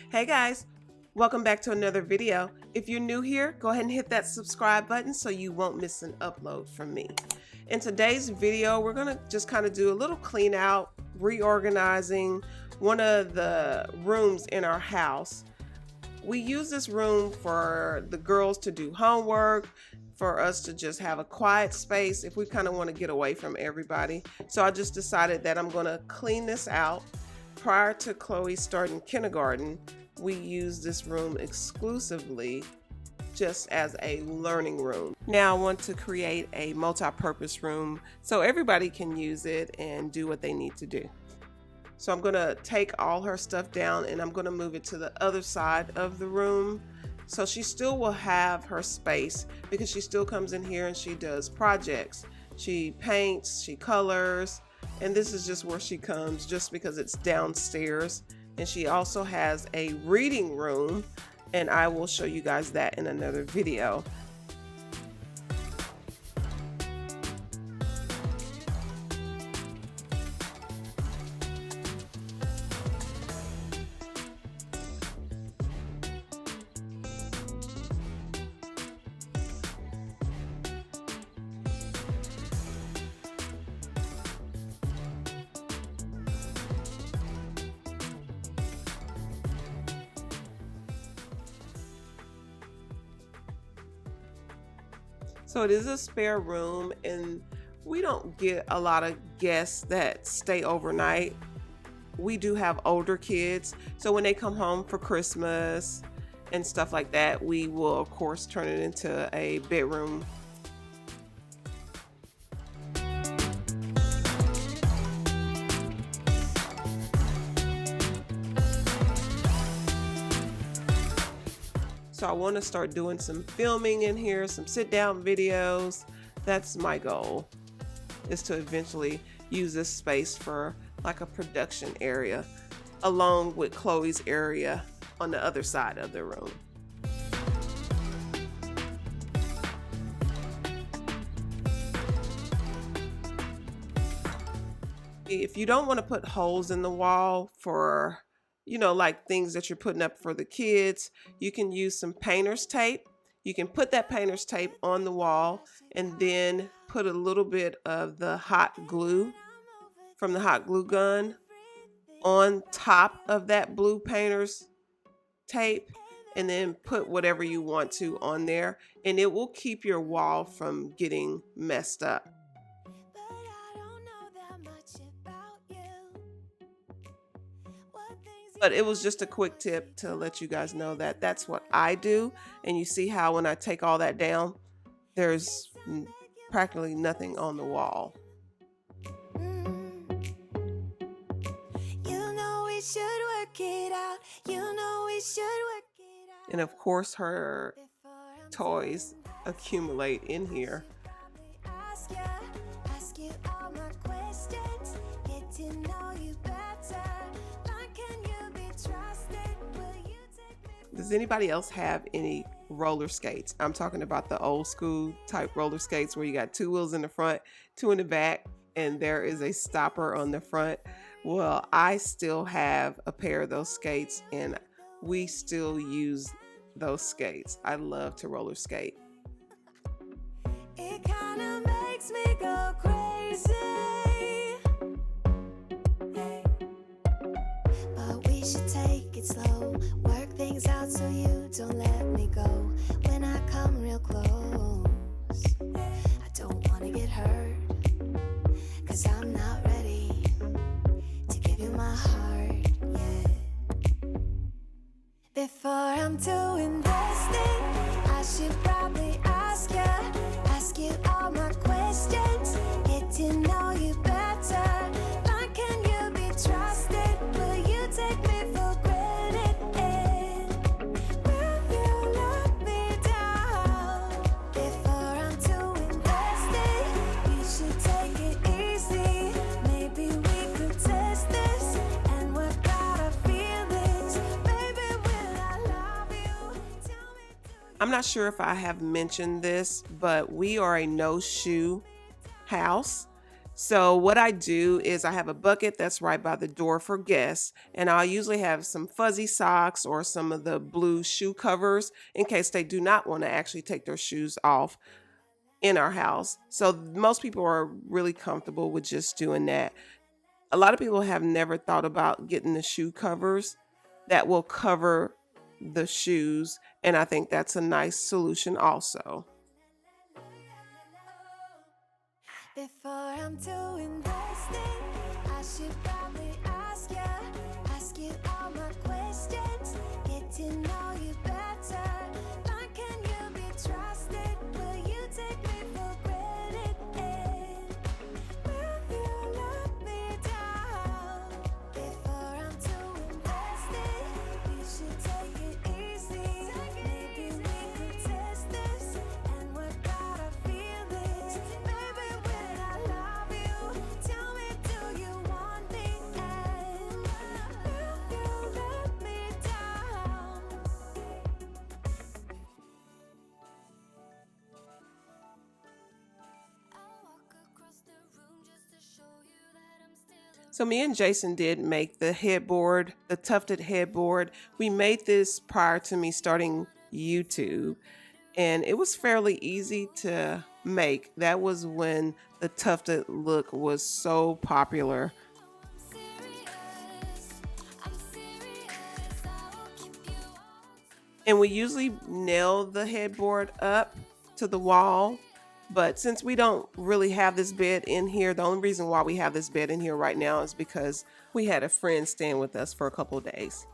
Hey guys, welcome back to another video. If you're new here, go ahead and hit that subscribe button so you won't miss an upload from me. In today's video, we're gonna just kind of do a little clean out, reorganizing one of the rooms in our house. We use this room for the girls to do homework, for us to just have a quiet space if we kind of want to get away from everybody. So I just decided that I'm gonna clean this out. Prior to Chloe starting kindergarten, we used this room exclusively just as a learning room. Now I want to create a multi-purpose room so everybody can use it and do what they need to do. So I'm gonna take all her stuff down and I'm gonna move it to the other side of the room. So she still will have her space because she still comes in here and she does projects. She paints, she colors, and this is just where she comes just because it's downstairs. And she also has a reading room, and I will show you guys that in another video. So it is a spare room, and we don't get a lot of guests that stay overnight. We do have older kids, so when they come home for Christmas and stuff like that, we will of course turn it into a bedroom. So I want to start doing some filming in here, some sit down videos. That's my goal, is to eventually use this space for like a production area along with Chloe's area on the other side of the room. If you don't want to put holes in the wall for like things that you're putting up for the kids, you can use some painter's tape. You can put that painter's tape on the wall and then put a little bit of the hot glue from the hot glue gun on top of that blue painter's tape, and then put whatever you want to on there, and it will keep your wall from getting messed up. But it was just a quick tip to let you guys know that that's what I do. And you see how when I take all that down, there's practically nothing on the wall. And of course, her toys accumulate in here. Does anybody else have any roller skates? I'm talking about the old school type roller skates where you got two wheels in the front, two in the back, and there is a stopper on the front. Well, I still have a pair of those skates, and we still use those skates. I love to roller skate. It kind of makes me go crazy. Hey. But we should take it slow. Work things out so you don't let me go. When I come real close, I don't want to get hurt, 'cause I'm not ready to give you my heart yet. Before I'm too invested, I should probably ask you all my questions, get to know you better. Like, can you be trusted? Will you take me for granted? Will you let me down? Before I'm too invested, you should take it easy. Maybe we could test this and work out our feelings. Baby, will I love you? Tell me, I'm not sure if I have mentioned this, but we are a no-shoe house. So what I do is I have a bucket that's right by the door for guests, and I'll usually have some fuzzy socks or some of the blue shoe covers in case they do not want to actually take their shoes off in our house. So most people are really comfortable with just doing that. A lot of people have never thought about getting the shoe covers that will cover the shoes, and I think that's a nice solution also. Before I'm too invested, I should probably ask you all my questions, get to know you better. Like, can you be trusted? Will you take me for granted? Will you let me down? Before I'm too invested, you should take it easy. Maybe we could test this and work out our feelings. Maybe when I love you, tell me, do you want me? And will you let me down? I'll walk across the room just to show you that I'm still So me and Jason did make the headboard, the tufted headboard. We made this prior to me starting YouTube, and it was fairly easy to make. That was when the tufted look was so popular. serious. I'm serious. I will keep you all. And we usually nail the headboard up to the wall. But since we don't really have this bed in here, the only reason why we have this bed in here right now is because we had a friend staying with us for a couple of days.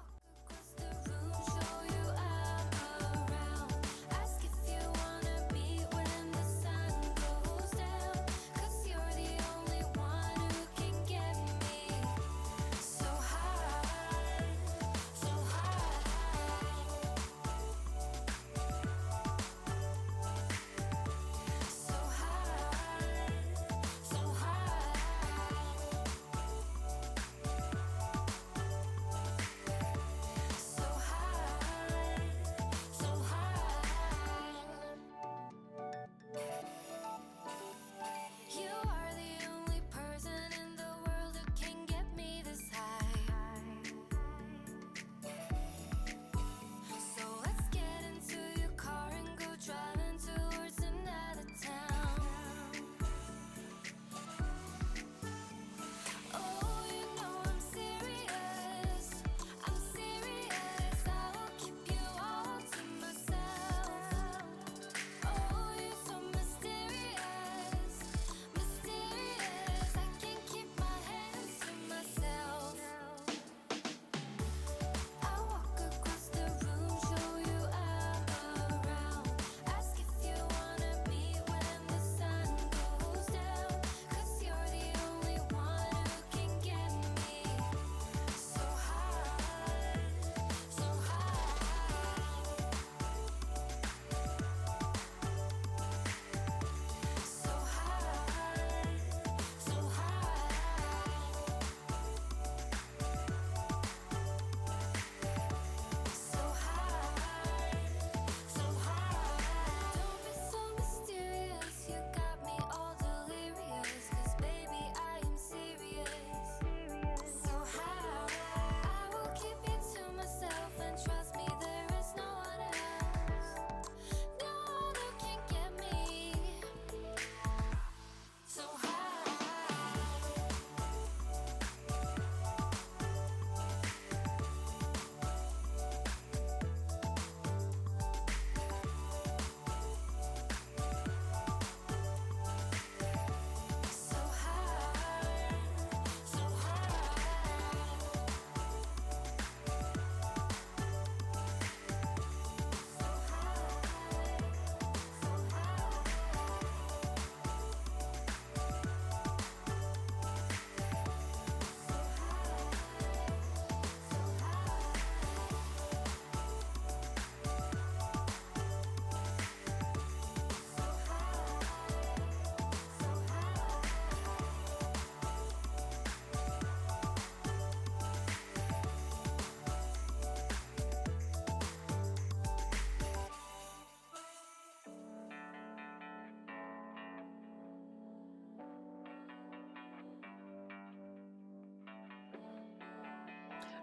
The room, show you I'm around. Ask if you wanna meet when the sun goes down. 'Cause you're the only one who can get me so high, so high, so high, so high.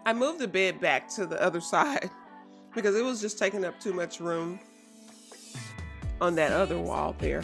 I moved the bed back to the other side because it was just taking up too much room on that other wall there.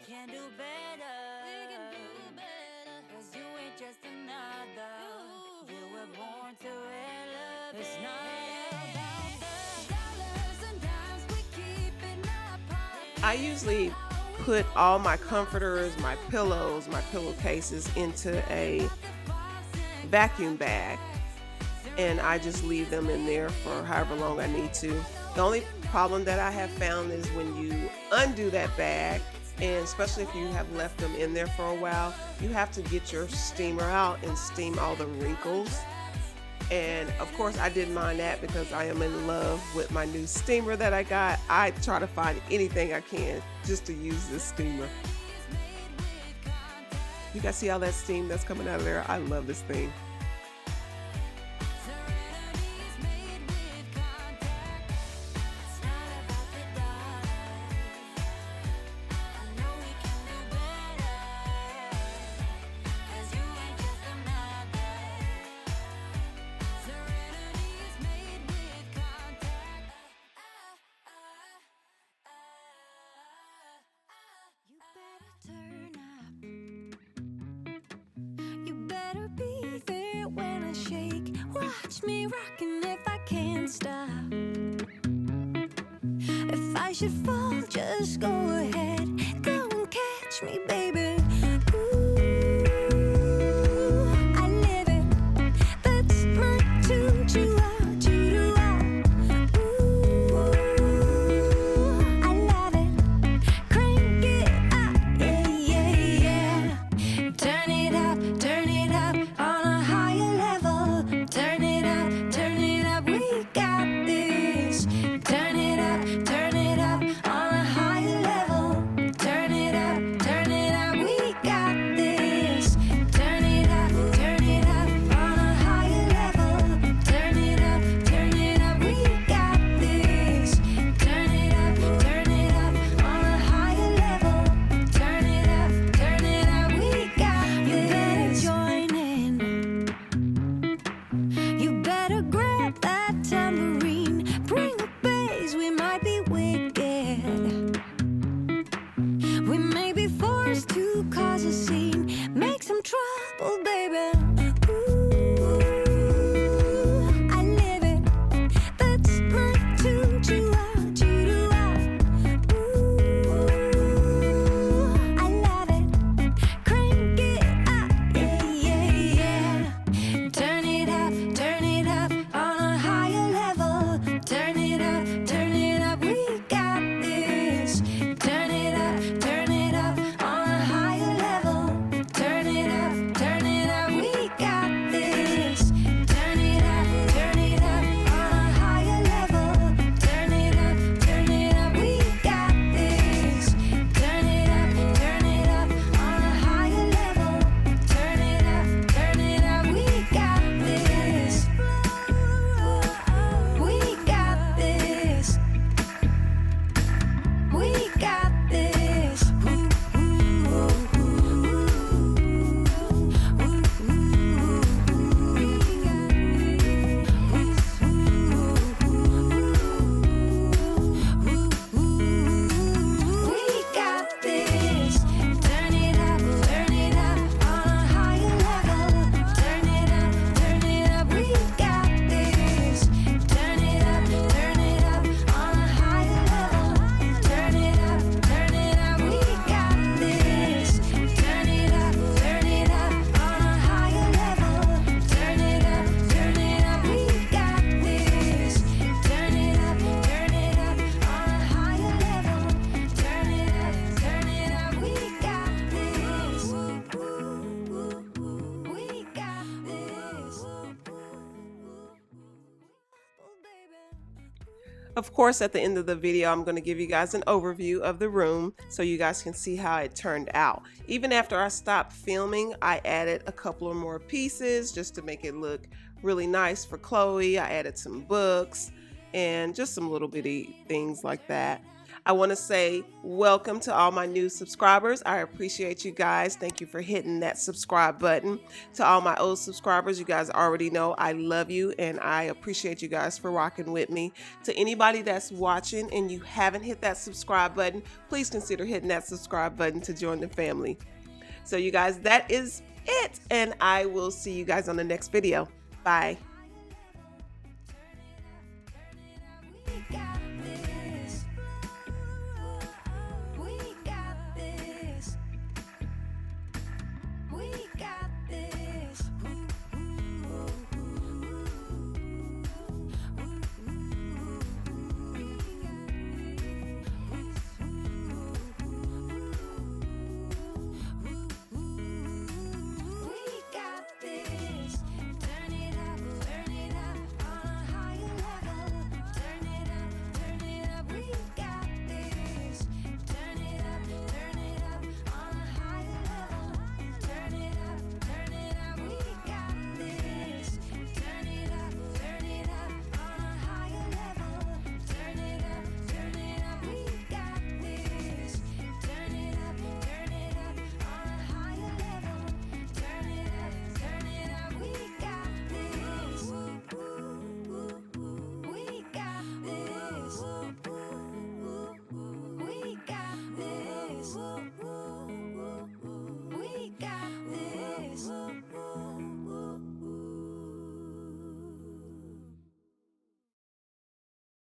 can do better. We can do better. 'Cause you ain't just another. You were born to love. It's not about the dollars and dimes we keep in our pocket. I usually put all my comforters, my pillows, my pillowcases into a vacuum bag, and I just leave them in there for however long I need to. The only problem that I have found is when you undo that bag, and especially if you have left them in there for a while, you have to get your steamer out and steam all the wrinkles. And of course I didn't mind that because I am in love with my new steamer that I got. I try to find anything I can just to use this steamer. You guys see all that steam that's coming out of there? I love this thing. Watch me rockin' if I can't stop. If I should fall, just go ahead. Go and catch me, baby. Ooh, I live it. That's my tune. Ooh, I love it. Crank it up, yeah. Turn it up on a higher level. Turn it up, we got this. Turn it up on a higher level. Turn it up Of course, at the end of the video, I'm going to give you guys an overview of the room so you guys can see how it turned out. Even after I stopped filming, I added a couple of more pieces just to make it look really nice for Chloe. I added some books and just some little bitty things like that. I want to say welcome to all my new subscribers. I appreciate you guys. Thank you for hitting that subscribe button. To all my old subscribers, you guys already know I love you and I appreciate you guys for rocking with me. To anybody that's watching and you haven't hit that subscribe button, please consider hitting that subscribe button to join the family. So you guys, that is it, and I will see you guys on the next video. Bye.